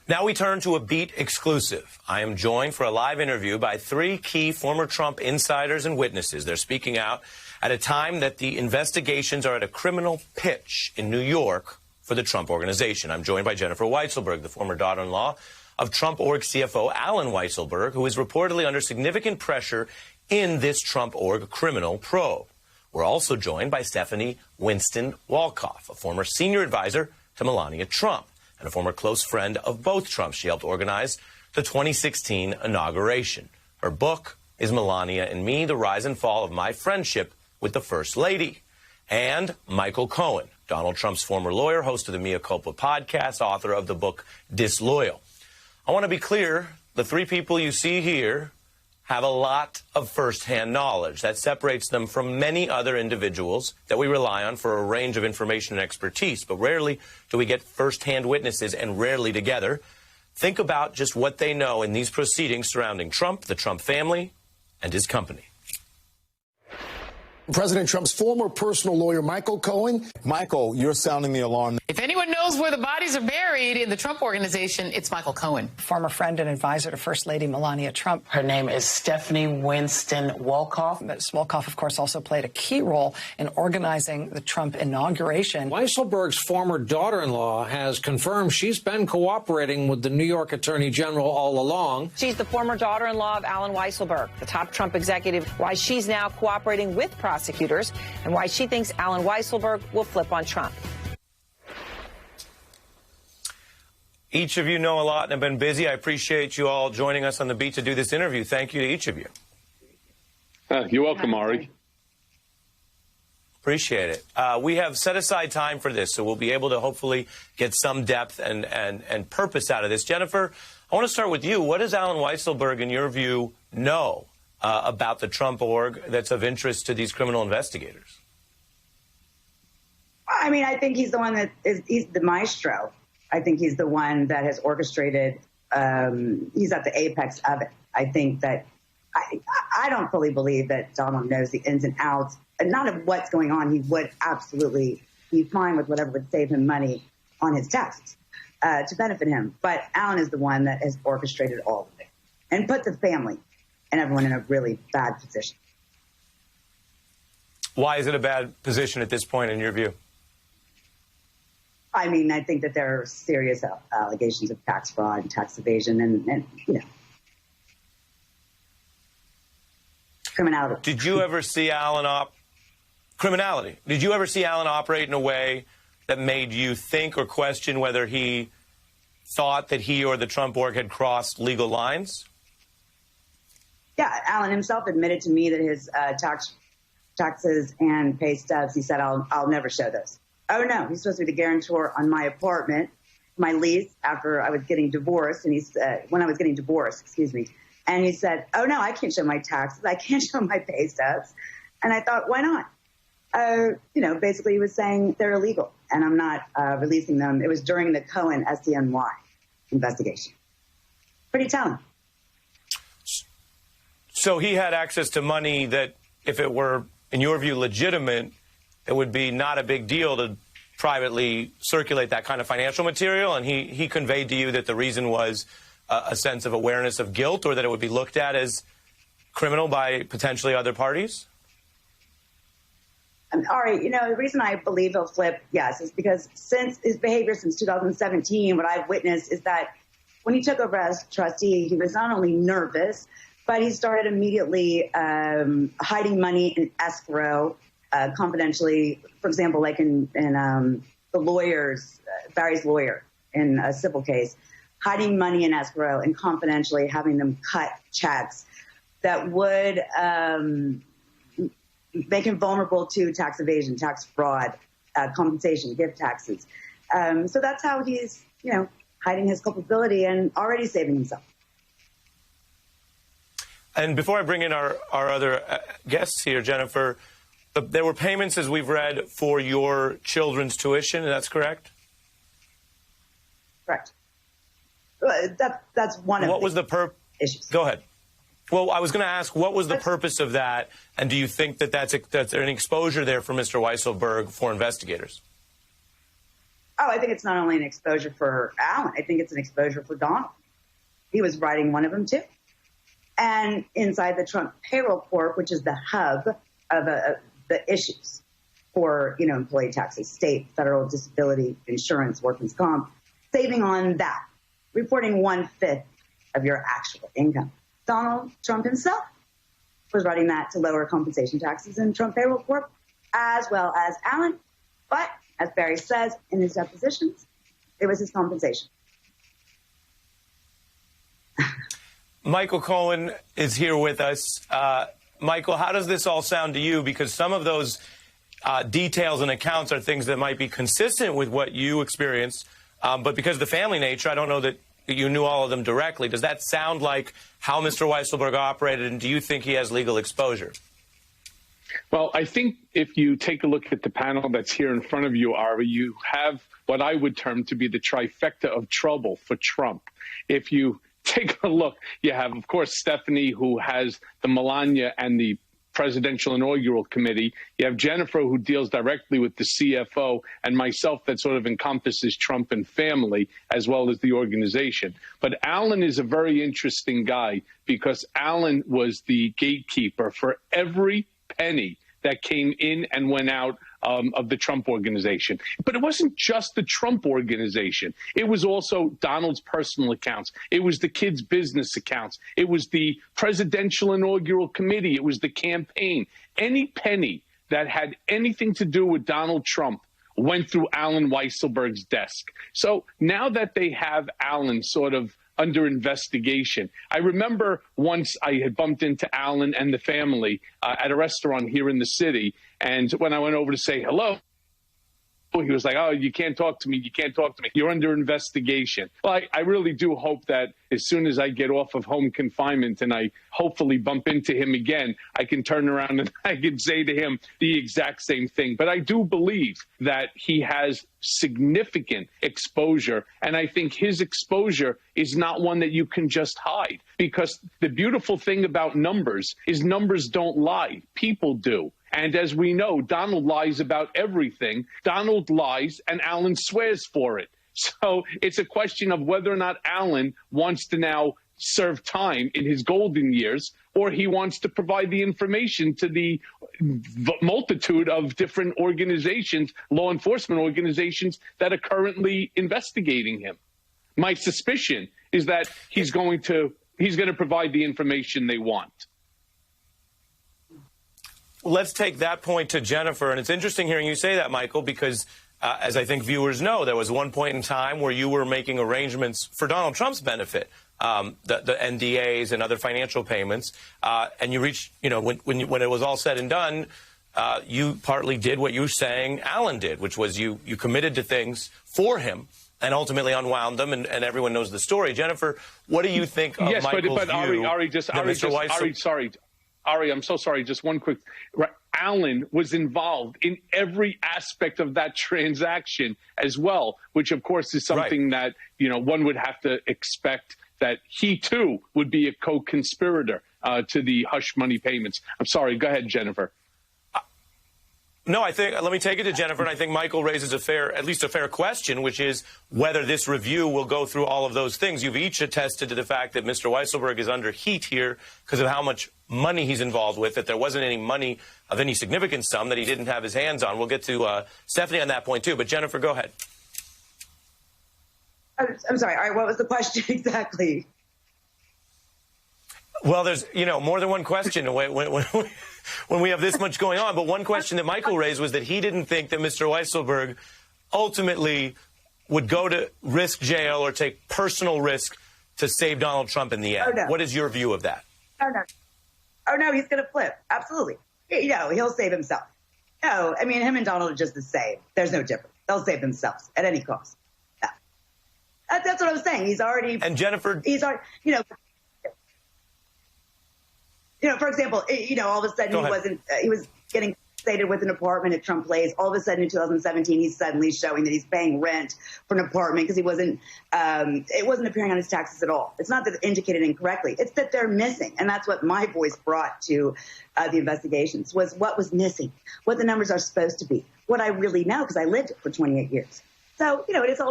Now we turn to a Beat exclusive. I am joined for a live interview by three key former Trump insiders and witnesses. They're speaking out at a time that the investigations are at a criminal pitch in New York for the Trump Organization. I'm joined by Jennifer Weisselberg, the former daughter-in-law of Trump Org CFO Allen Weisselberg, who is reportedly under significant pressure in this Trump Org criminal probe. We're also joined by Stephanie Winston Wolkoff, a former senior advisor to Melania Trump and a former close friend of both Trumps. She helped organize the 2016 inauguration. Her book is Melania and Me, The Rise and Fall of My Friendship with the First Lady. And Michael Cohen, Donald Trump's former lawyer, host of the Mea Culpa podcast, author of the book Disloyal. I want to be clear, the three people you see here have a lot of firsthand knowledge that separates them from many other individuals that we rely on for a range of information and expertise, but rarely do we get firsthand witnesses, and rarely together. Think about just what they know in these proceedings surrounding Trump, the Trump family, and his company. President Trump's former personal lawyer, Michael Cohen. Michael, you're sounding the alarm. If anyone knows where the bodies are buried in the Trump Organization, it's Michael Cohen. Former friend and advisor to First Lady Melania Trump. Her name is Stephanie Winston Wolkoff. Ms. Wolkoff, of course, also played a key role in organizing the Trump inauguration. Weisselberg's former daughter-in-law has confirmed she's been cooperating with the New York Attorney General all along. She's the former daughter-in-law of Allen Weisselberg, the top Trump executive, why she's now cooperating with prosecutors and why she thinks Allen Weisselberg will flip on Trump. Each of you know a lot and have been busy. I appreciate you all joining us on the Beat to do this interview. Thank you to each of you. You're welcome, Ari. Appreciate it. We have set aside time for this, so we'll be able to hopefully get some depth and purpose out of this. Jennifer, I want to start with you. What does Allen Weisselberg, in your view, know about the Trump Org that's of interest to these criminal investigators? I mean, I think he's the one he's the maestro. I think he's the one that has orchestrated, he's at the apex of it. I think that, I don't fully believe that Donald knows the ins and outs, not of what's going on. He would absolutely be fine with whatever would save him money on his taxes to benefit him. But Allen is the one that has orchestrated all of it and put the family and everyone in a really bad position. Why is it a bad position at this point, in your view? I mean, I think that there are serious allegations of tax fraud and tax evasion and you know, criminality. Did you ever see Allen criminality? Did you ever see Allen operate in a way that made you think or question whether he thought that he or the Trump Org had crossed legal lines? Yeah, Allen himself admitted to me that his taxes and pay stubs, he said, I'll never show those. Oh, no, he's supposed to be the guarantor on my apartment, my lease, after I was getting divorced. And he said, when I was getting divorced, excuse me. And he said, oh, no, I can't show my taxes. I can't show my pay stubs. And I thought, why not? You know, basically he was saying they're illegal and I'm not releasing them. It was during the Cohen SDNY investigation. Pretty telling. So he had access to money that, if it were, in your view, legitimate, it would be not a big deal to privately circulate that kind of financial material. And he conveyed to you that the reason was a sense of awareness of guilt, or that it would be looked at as criminal by potentially other parties? Ari, you know, the reason I believe he'll flip, yes, is because since his behavior since 2017, what I've witnessed is that when he took over as trustee, he was not only nervous, but he started immediately hiding money in escrow, confidentially, for example, like in the lawyers, Barry's lawyer in a civil case, hiding money in escrow and confidentially having them cut checks that would make him vulnerable to tax evasion, tax fraud, compensation, gift taxes. So that's how he's, you know, hiding his culpability and already saving himself. And before I bring in our other guests here, Jennifer, there were payments, as we've read, for your children's tuition. That's correct? Correct. That's one of what was the issues. Go ahead. Well, I was going to ask, what was the purpose of that? And do you think that that's an exposure there for Mr. Weisselberg for investigators? Oh, I think it's not only an exposure for Alan. I think it's an exposure for Donald. He was writing one of them, too. And inside the Trump Payroll Corp, which is the hub of the issues for, employee taxes, state, federal disability insurance, workers' comp, saving on that, reporting 1/5 of your actual income. Donald Trump himself was writing that to lower compensation taxes in Trump Payroll Corp, as well as Alan. But as Barry says in his depositions, it was his compensation. Michael Cohen is here with us. Michael, how does this all sound to you? Because some of those details and accounts are things that might be consistent with what you experienced. But because of the family nature, I don't know that you knew all of them directly. Does that sound like how Mr. Weisselberg operated, and do you think he has legal exposure? Well, I think if you take a look at the panel that's here in front of you, Ari, you have what I would term to be the trifecta of trouble for Trump. If you take a look, you have, of course, Stephanie, who has the Melania and the Presidential Inaugural Committee. You have Jennifer, who deals directly with the CFO, and myself that sort of encompasses Trump and family, as well as the organization. But Alan is a very interesting guy because Alan was the gatekeeper for every penny that came in and went out of the Trump organization. But it wasn't just the Trump organization. It was also Donald's personal accounts. It was the kids' business accounts. It was the Presidential Inaugural Committee. It was the campaign. Any penny that had anything to do with Donald Trump went through Alan Weisselberg's desk. So now that they have Alan sort of under investigation. I remember once I had bumped into Alan and the family at a restaurant here in the city. And when I went over to say hello, he was like, "Oh, you can't talk to me. You can't talk to me. You're under investigation." Well, I really do hope that as soon as I get off of home confinement and I hopefully bump into him again, I can turn around and I can say to him the exact same thing. But I do believe that he has significant exposure. And I think his exposure is not one that you can just hide, because the beautiful thing about numbers is numbers don't lie. People do. And as we know, Donald lies about everything. Donald lies and Alan swears for it. So it's a question of whether or not Alan wants to now serve time in his golden years, or he wants to provide the information to the multitude of different organizations, law enforcement organizations, that are currently investigating him. My suspicion is that he's going to provide the information they want. Let's take that point to Jennifer. And it's interesting hearing you say that, Michael, because as I think viewers know, there was one point in time where you were making arrangements for Donald Trump's benefit, the NDAs and other financial payments. And you reached, when it was all said and done, you partly did what you were saying Alan did, which was you committed to things for him and ultimately unwound them. And everyone knows the story. Jennifer, what do you think of Michael's view? Ari, I'm so sorry. Just one quick. Alan was involved in every aspect of that transaction as well, which, of course, is something that, one would have to expect that he, too, would be a co-conspirator to the hush money payments. I'm sorry. Go ahead, Jennifer. No, let me take it to Jennifer, and I think Michael raises at least a fair question, which is whether this review will go through all of those things. You've each attested to the fact that Mr. Weisselberg is under heat here because of how much money he's involved with, that there wasn't any money of any significant sum that he didn't have his hands on. We'll get to Stephanie on that point, too. But Jennifer, go ahead. I'm sorry. All right, what was the question exactly? Well, there's, more than one question when we have this much going on. But one question that Michael raised was that he didn't think that Mr. Weisselberg ultimately would go to risk jail or take personal risk to save Donald Trump in the end. Oh, no. What is your view of that? Oh, no, he's going to flip. Absolutely. He'll save himself. No, I mean, him and Donald are just the same. There's no difference. They'll save themselves at any cost. Yeah. That's what I'm saying. He's already... And Jennifer... He's already, for example, all of a sudden he was getting fixated with an apartment at Trump Place. All of a sudden in 2017, he's suddenly showing that he's paying rent for an apartment because it wasn't appearing on his taxes at all. It's not that it's indicated incorrectly. It's that they're missing. And that's what my voice brought to the investigations, was what was missing, what the numbers are supposed to be, what I really know, because I lived it for 28 years. So, it is all